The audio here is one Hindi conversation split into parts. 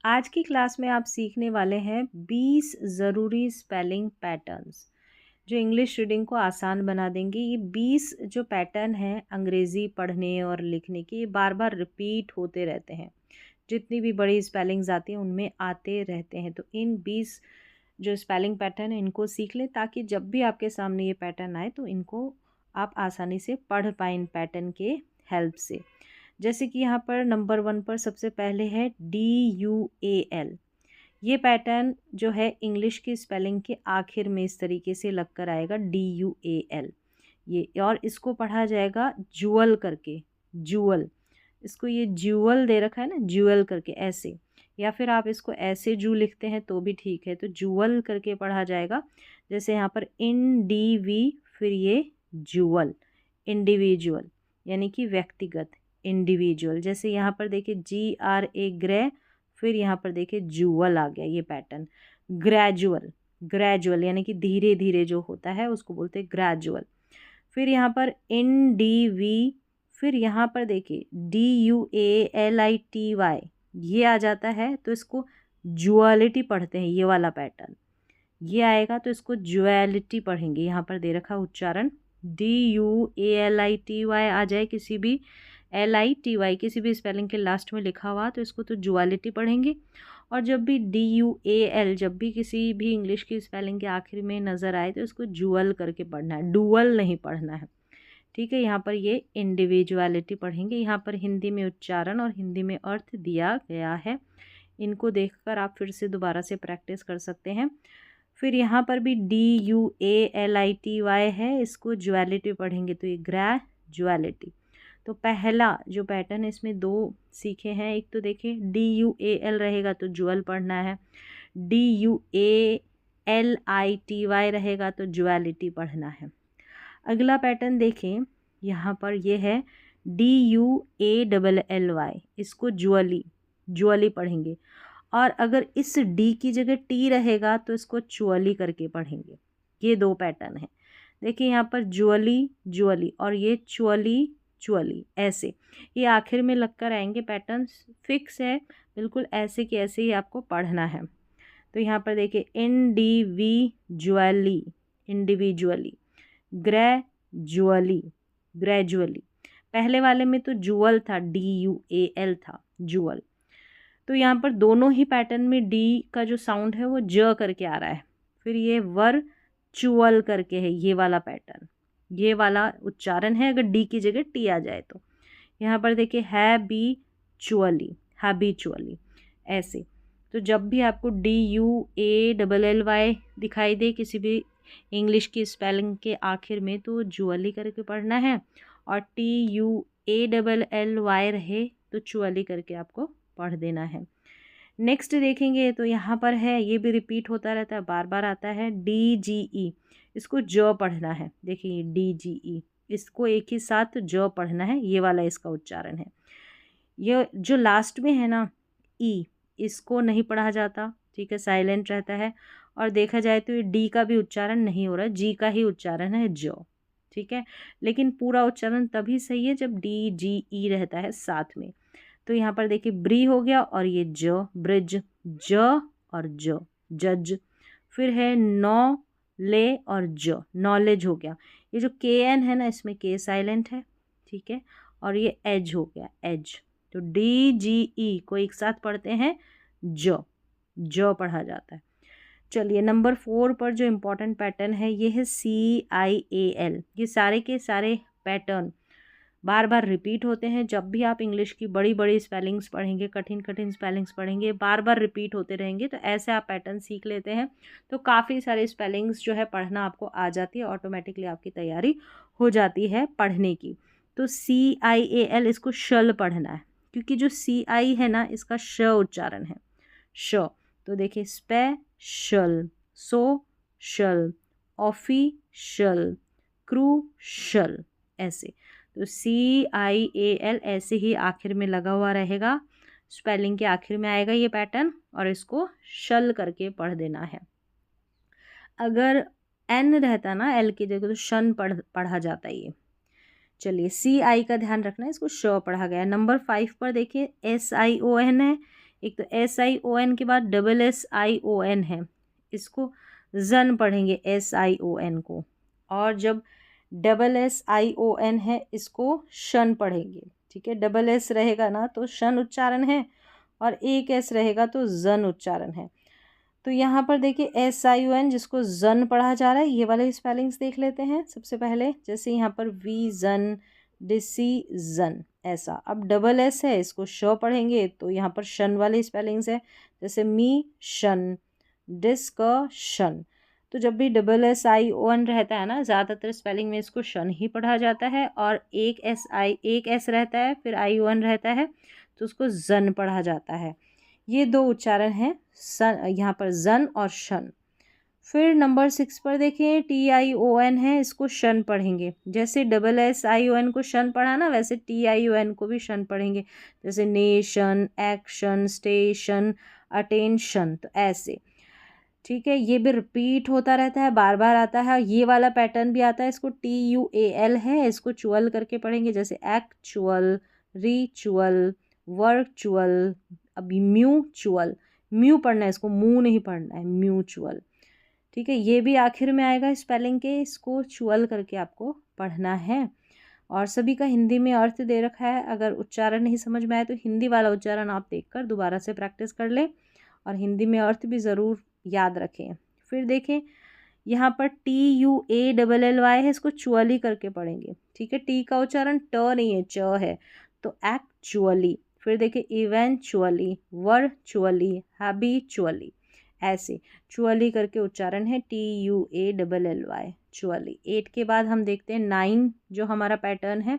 आज की क्लास में आप सीखने वाले हैं 20 ज़रूरी स्पेलिंग पैटर्न्स जो इंग्लिश रीडिंग को आसान बना देंगे। ये 20 जो पैटर्न हैं अंग्रेज़ी पढ़ने और लिखने के, ये बार बार रिपीट होते रहते हैं। जितनी भी बड़ी स्पेलिंग्स आती हैं उनमें आते रहते हैं। तो इन 20 जो स्पेलिंग पैटर्न है इनको सीख लें, ताकि जब भी आपके सामने ये पैटर्न आए तो इनको आप आसानी से पढ़ पाएँ इन पैटर्न के हेल्प से। जैसे कि यहाँ पर नंबर 1 पर सबसे पहले है DUAL। ये पैटर्न जो है इंग्लिश की स्पेलिंग के आखिर में इस तरीके से लग कर आएगा DUAL। ये और इसको पढ़ा जाएगा जूअल करके, जूअल। इसको ये ज्यूअल दे रखा है ना, ज्यूअल करके ऐसे, या फिर आप इसको ऐसे जू लिखते हैं तो भी ठीक है। तो जूअल करके पढ़ा जाएगा। जैसे यहाँ पर INDV, फिर ये जूअल, इंडिविजुअल यानी कि व्यक्तिगत, इंडिविजुअल। जैसे यहाँ पर देखिए GRA, ग्रे, फिर यहाँ पर देखिए जूअल आ गया ये पैटर्न। ग्रेजुअल, ग्रेजुअल यानी कि धीरे धीरे जो होता है उसको बोलते हैं ग्रेजुअल। फिर यहाँ पर NDV, फिर यहाँ पर देखिए DUALITY, ये आ जाता है तो इसको जुअलिटी पढ़ते हैं, ये वाला पैटर्न ये आएगा तो इसको जुअलिटी पढ़ेंगे। यहाँ पर दे रखा उच्चारण DUALITY आ जाए, किसी भी LITY किसी भी स्पेलिंग के लास्ट में लिखा हुआ तो इसको तो जुअलिटी पढ़ेंगे। और जब भी DUAL जब भी किसी भी इंग्लिश की स्पेलिंग के आखिर में नज़र आए तो इसको जुअल करके पढ़ना है, डुअल नहीं पढ़ना है। ठीक है, यहाँ पर ये इंडिविजुअलिटी पढ़ेंगे। यहाँ पर हिंदी में उच्चारण और हिंदी में अर्थ दिया गया है, इनको देखकर आप फिर से दोबारा से प्रैक्टिस कर सकते हैं। फिर यहाँ पर भी DUALITY है, इसको ज्वेलिटी पढ़ेंगे तो ये ग्रेजुअलिटी। तो पहला जो पैटर्न है इसमें 2 सीखे हैं। एक तो देखिए DUAL रहेगा तो जुअल पढ़ना है, DUALITY रहेगा तो ज्वेलिटी पढ़ना है। अगला पैटर्न देखें, यहाँ पर ये है DUALLY, इसको जुअली, जुअली पढ़ेंगे। और अगर इस डी की जगह टी रहेगा तो इसको चुअली करके पढ़ेंगे। ये 2 पैटर्न है। देखिए यहाँ पर जुअली, जुअली, और ये चुअली, चुअली, ऐसे ये आखिर में लगकर आएंगे। पैटर्न फिक्स है बिल्कुल, ऐसे कि ऐसे ही आपको पढ़ना है। तो यहाँ पर देखिए इंडिविजुअली, इंडिविजुअली, ग्रेजुअली, ग्रेजुअली। पहले वाले में तो जुअल था, DUAL था, जुअल। तो यहाँ पर दोनों ही पैटर्न में डी का जो साउंड है वो ज करके आ रहा है। फिर ये वर्चुअल करके है, ये वाला पैटर्न, ये वाला उच्चारण है अगर डी की जगह टी आ जाए तो। यहाँ पर देखिए हैबिचुअली, हैबिचुअली, ऐसे। तो जब भी आपको DUALLY दिखाई दे किसी भी इंग्लिश की स्पेलिंग के आखिर में तो जुअली करके पढ़ना है, और TUALLY रहे तो चुअली करके आपको पढ़ देना है। नेक्स्ट देखेंगे तो यहाँ पर है, ये भी रिपीट होता रहता है, बार बार आता है DGE, इसको ज पढ़ना है। देखिए DGE, इसको एक ही साथ ज पढ़ना है, ये वाला इसका उच्चारण है। ये जो लास्ट में है ना ई, इसको नहीं पढ़ा जाता, ठीक है, साइलेंट रहता है। और देखा जाए तो ये डी का भी उच्चारण नहीं हो रहा, जी का ही उच्चारण है, जो, ठीक है। लेकिन पूरा उच्चारण तभी सही है जब DGE रहता है साथ में। तो यहाँ पर देखिए ब्री हो गया, और ये ज, ब्रिज, ज और ज, जज। फिर है नौ ले और ज, नॉलेज हो गया। ये जो KN है ना, इसमें K साइलेंट है, ठीक है। और ये एज हो गया, एज। तो DGE को एक साथ पढ़ते हैं, ज, ज पढ़ा जाता है। चलिए नंबर 4 पर जो इम्पोर्टेंट पैटर्न है ये है CIAL। ये सारे के सारे पैटर्न बार बार रिपीट होते हैं। जब भी आप इंग्लिश की बड़ी बड़ी स्पेलिंग्स पढ़ेंगे, कठिन कठिन स्पेलिंग्स पढ़ेंगे, बार बार रिपीट होते रहेंगे। तो ऐसे आप पैटर्न सीख लेते हैं तो काफ़ी सारे स्पेलिंग्स जो है पढ़ना आपको आ जाती है, ऑटोमेटिकली आपकी तैयारी हो जाती है पढ़ने की। तो CIAL, इसको शल पढ़ना है, क्योंकि जो CI है ना इसका श उच्चारण है, श। तो देखिए स्पेशल, सोशल, ऑफिशियल, क्रूशल, ऐसे। तो CIAL ऐसे ही आखिर में लगा हुआ रहेगा, स्पेलिंग के आखिर में आएगा ये पैटर्न, और इसको शल करके पढ़ देना है। अगर N रहता ना L की जगह तो शन पढ़ा जाता ये। चलिए CI का ध्यान रखना है, इसको श पढ़ा गया। नंबर 5 पर देखिए SION है, एक तो SION के बाद SSION है, इसको जन पढ़ेंगे SION को, और जब SSION है इसको शन पढ़ेंगे। ठीक है, SS रहेगा ना तो शन उच्चारण है, और एक S रहेगा तो जन उच्चारण है। तो यहाँ पर देखिए SION जिसको जन पढ़ा जा रहा है, ये वाले स्पेलिंग्स देख लेते हैं सबसे पहले। जैसे यहाँ पर विजन, डिसीजन, ऐसा। अब SS है, इसको श पढ़ेंगे तो यहाँ पर शन वाले स्पेलिंग्स है, जैसे मिशन, डिस्कशन। तो जब भी SSION रहता है ना, ज़्यादातर स्पेलिंग में इसको शन ही पढ़ा जाता है, और एक S रहता है, फिर ION रहता है तो उसको जन पढ़ा जाता है। ये दो उच्चारण हैं सन, यहाँ पर जन और शन। फिर नंबर 6 पर देखें TION है, इसको शन पढ़ेंगे। जैसे SSION को शन पढ़ा ना, वैसे TION को भी शन पढ़ेंगे। जैसे नेशन, एक्शन, स्टेशन, अटेंशन, तो ऐसे। ठीक है, ये भी रिपीट होता रहता है, बार बार आता है। ये वाला पैटर्न भी आता है, इसको TUAL है, इसको चुअल करके पढ़ेंगे। जैसे एक्चुअल, रिचुअल, वर्चुअल। अभी म्यूचुअल, म्यू पढ़ना है, इसको मुंह नहीं पढ़ना है, म्यूचुअल। ठीक है, ये भी आखिर में आएगा स्पेलिंग के, इसको चुअल करके आपको पढ़ना है। और सभी का हिंदी में अर्थ दे रखा है, अगर उच्चारण नहीं समझ में आए तो हिंदी वाला उच्चारण आप देखकर दोबारा से प्रैक्टिस कर लें, और हिंदी में अर्थ भी ज़रूर याद रखें। फिर देखें यहाँ पर TUALLY है, इसको चुअली करके पढ़ेंगे। ठीक है, टी का उच्चारण ट नहीं है, च है, तो एक्चुअली। फिर देखिए इवेंचुअली, वर्चुअली, हैबिचुअली, ऐसे चुअली करके उच्चारण है, TUALLY, चुअली। 8 के बाद हम देखते हैं 9, जो हमारा पैटर्न है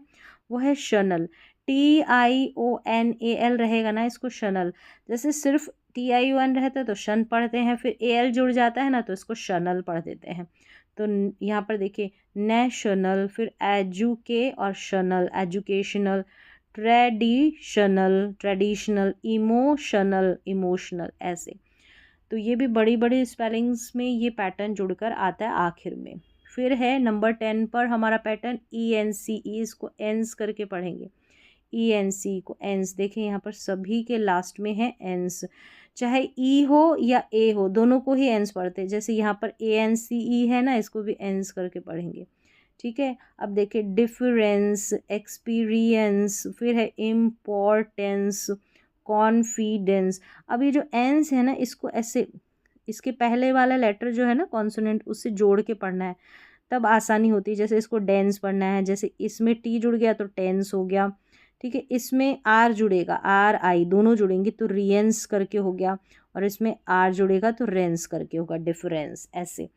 वो है शनल। TIONAL रहेगा ना, इसको शनल। जैसे सिर्फ TION रहता है तो शन पढ़ते हैं, फिर AL जुड़ जाता है ना तो इसको शनल पढ़ देते हैं। तो यहाँ पर देखिए नेशनल, फिर एजुके और शनल, एजुकेशनल, ट्रेडिशनल, इमोशनल, इमोशनल, ऐसे। तो ये भी बड़ी बड़ी स्पेलिंग्स में ये पैटर्न जुड़कर आता है आखिर में। फिर है नंबर 10 पर हमारा पैटर्न ENCE, इसको एंस करके पढ़ेंगे। ENC को एंस, देखें यहाँ पर सभी के लास्ट में है एंस, चाहे ई हो या ए हो, दोनों को ही एंस पढ़ते हैं। जैसे यहाँ पर ANCE है ना, इसको भी एंस करके पढ़ेंगे। ठीक है, अब देखिए डिफरेंस, एक्सपीरियंस, फिर है इम्पोर्टेंस, कॉन्फिडेंस। अब ये जो एंस है ना, इसको ऐसे, इसके पहले वाला लेटर जो है ना कॉन्सोनेंट, उससे जोड़ के पढ़ना है, तब आसानी होती है। जैसे इसको डेंस पढ़ना है, जैसे इसमें टी जुड़ गया तो टेंस हो गया। ठीक है, इसमें आर जुड़ेगा, RI दोनों जुड़ेंगे तो रियंस करके हो गया, और इसमें आर जुड़ेगा तो रेंस करके होगा, डिफरेंस। ऐसे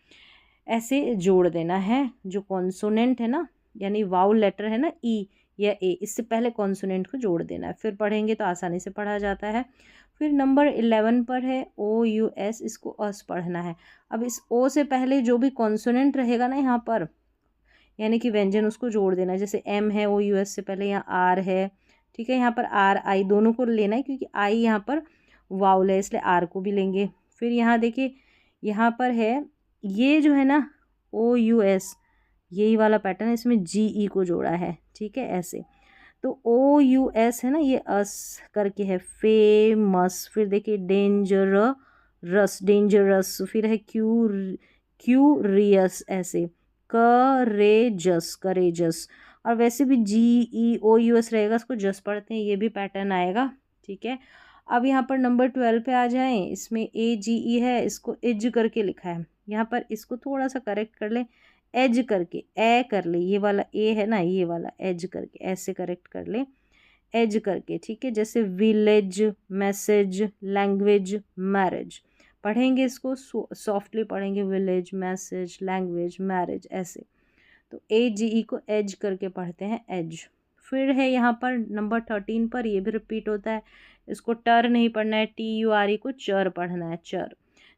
ऐसे जोड़ देना है। जो कॉन्सोनेंट है ना, यानी वाउल लेटर है ना, ई या ए, इससे पहले कॉन्सोनेंट को जोड़ देना है, फिर पढ़ेंगे तो आसानी से पढ़ा जाता है। फिर नंबर 11 पर है OUS, इसको अस पढ़ना है। अब इस ओ से पहले जो भी कॉन्सोनेंट रहेगा ना यहाँ पर, यानी कि व्यंजन, उसको जोड़ देना है। जैसे M है, OUS से पहले यहाँ R है। ठीक है, यहाँ पर RI दोनों को लेना है, क्योंकि I यहाँ पर वाउल है, इसलिए R को भी लेंगे। फिर यहाँ देखिए, यहाँ पर है ये जो है ना OUS, यही वाला पैटर्न है, इसमें GE को जोड़ा है। ठीक है, ऐसे। तो OUS है ना, ये अस करके है, फेमस। फिर देखिए डेंजरस, फिर है क्यूरियस, ऐसे। करेजस। और वैसे भी GEOUS रहेगा, इसको जस पढ़ते हैं, ये भी पैटर्न आएगा। ठीक है, अब यहाँ पर नंबर 12 पे आ जाएं। इसमें AGE है, इसको एज करके लिखा है। यहाँ पर इसको थोड़ा सा करेक्ट कर ले, एज करके ए कर ले, ये वाला ए है ना, ये वाला एज करके ऐसे करेक्ट कर ले, एज करके। ठीक है, जैसे विलेज, मैसेज, लैंग्वेज, मैरिज। पढ़ेंगे इसको सॉफ्टली पढ़ेंगे, विलेज, मैसेज, लैंग्वेज, मैरिज, ऐसे। तो AGE को एज करके पढ़ते हैं, एज। फिर है यहाँ पर नंबर 13 पर, ये भी रिपीट होता है, इसको टर नहीं पढ़ना है, TURE को चर पढ़ना है, चर।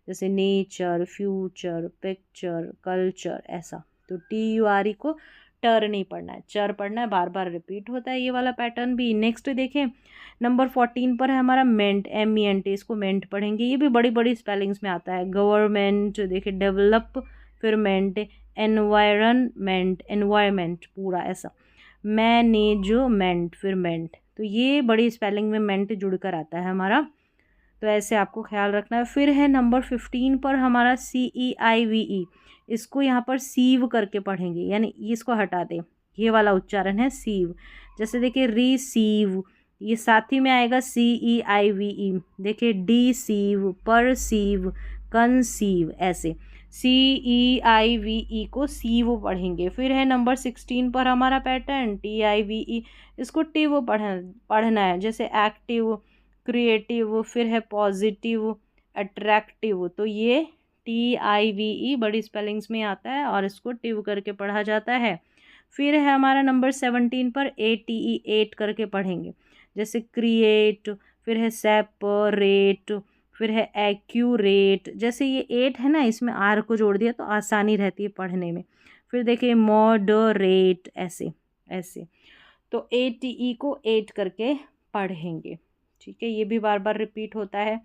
जैसे नेचर, फ्यूचर, पिक्चर, कल्चर, ऐसा। तो TURE को टर नहीं पढ़ना है, चर पढ़ना है, बार बार रिपीट होता है ये वाला पैटर्न भी। नेक्स्ट देखें नंबर 14 पर है हमारा मेंट, MENT, इसको मेंट पढ़ेंगे। ये भी बड़ी बड़ी स्पेलिंग्स में आता है। गवर्नमेंट, देखिए डेवलप, फिर मेंट, एनवायरमेंट पूरा ऐसा। मैनेजमेंट, फिर मेंट। तो ये बड़ी स्पेलिंग में मेंट जुड़कर आता है हमारा। तो ऐसे आपको ख्याल रखना है। फिर है नंबर 15 पर हमारा CEIVE, इसको यहाँ पर सीव करके पढ़ेंगे, यानी इसको हटा दें, ये वाला उच्चारण है सीव। जैसे देखिए रिसीव, ये साथ ही में आएगा CEIVE। देखिए डिसीव, परसीव, कंसीव, ऐसे CEIVE को सीव पढ़ेंगे। फिर है नंबर 16 पर हमारा पैटर्न TIVE, इसको टिव पढ़ना है, जैसे एक्टिव, क्रिएटिव, फिर है पॉजिटिव, अट्रैक्टिव। तो ये TIVE बड़ी स्पेलिंग्स में आता है और इसको टिव करके पढ़ा जाता है। फिर है हमारा नंबर 17 पर ATE, एट करके पढ़ेंगे, जैसे क्रिएट, फिर है सेपरेट, फिर है एक्यूरेट। जैसे ये 8 है ना, इसमें आर को जोड़ दिया तो आसानी रहती है पढ़ने में। फिर देखिए मॉडरेट, ऐसे ऐसे। तो ATE को 8 करके पढ़ेंगे, ठीक है, ये भी बार बार रिपीट होता है।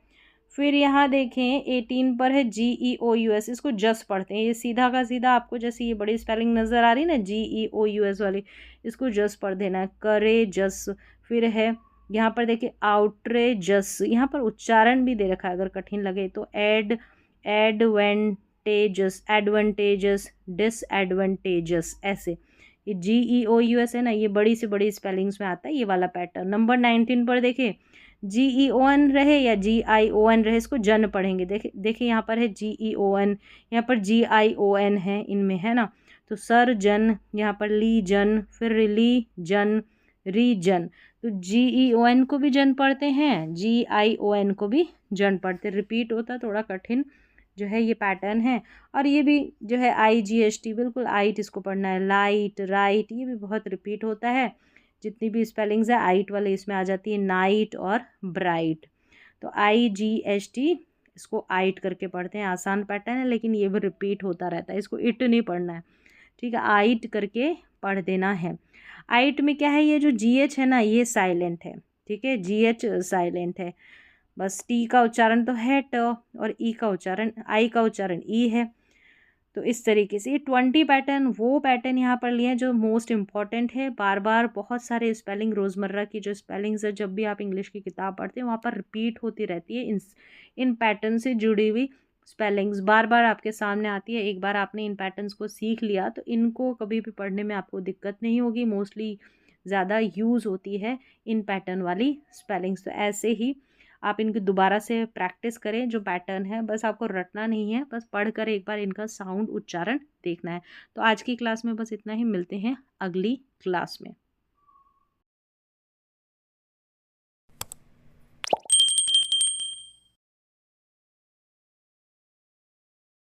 फिर यहाँ देखें 18 पर है GEOUS, इसको जस पढ़ते हैं, ये सीधा का सीधा आपको जैसे ये बड़ी स्पेलिंग नज़र आ रही ना GEOUS वाली, इसको जस पढ़ देना है, करेजस। फिर है यहाँ पर देखिए आउटरेजस, यहाँ पर उच्चारण भी दे रखा है, अगर कठिन लगे तो एडवेंटेजस, एडवांटेजस, डिसएडवांटेजस, ऐसे। ये GEOUS है ना, ये बड़ी से बड़ी स्पेलिंग्स में आता है ये वाला पैटर्न। नंबर 19 पर देखिए GEON रहे या GION रहे, इसको जन पढ़ेंगे। देखिए यहाँ पर है GEON, यहाँ पर GION है, इनमें है ना। तो सर्जन, यहाँ पर लीजन, फिर रिलीजन, रीजन। तो GEON को भी जन पढ़ते हैं, GION को भी जन पढ़ते। रिपीट होता है, थोड़ा कठिन जो है ये पैटर्न है। और ये भी जो है IGST, बिल्कुल आइट इसको पढ़ना है, लाइट, राइट, ये भी बहुत रिपीट होता है। जितनी भी स्पेलिंग्स है आइट वाले इसमें आ जाती है, नाइट और ब्राइट। तो IGST, इसको आइट करके पढ़ते हैं, आसान पैटर्न है लेकिन ये भी रिपीट होता रहता है, इसको इट नहीं पढ़ना है, ठीक है, आइट करके पढ़ देना है। आइट में क्या है, ये जो GH है ना, ये साइलेंट है, ठीक है, GH साइलेंट है, बस टी का उच्चारण तो है ट, और ई का उच्चारण, आई का उच्चारण ई है। तो इस तरीके से ये 20 पैटर्न वो पैटर्न यहाँ पर लिए हैं जो मोस्ट इम्पॉर्टेंट है। बार बार बहुत सारे स्पेलिंग, रोज़मर्रा की जो स्पेलिंग्स है, जब भी आप इंग्लिश की किताब पढ़ते हैं वहाँ पर रिपीट होती रहती है। इन पैटर्न से जुड़ी हुई स्पेलिंग्स बार बार आपके सामने आती है। एक बार आपने इन पैटर्न्स को सीख लिया तो इनको कभी भी पढ़ने में आपको दिक्कत नहीं होगी। मोस्टली ज़्यादा यूज़ होती है इन पैटर्न वाली स्पेलिंग्स। तो ऐसे ही आप इनकी दोबारा से प्रैक्टिस करें, जो पैटर्न है बस आपको रटना नहीं है, बस पढ़कर एक बार इनका साउंड, उच्चारण देखना है। तो आज की क्लास में बस इतना ही, मिलते हैं अगली क्लास में।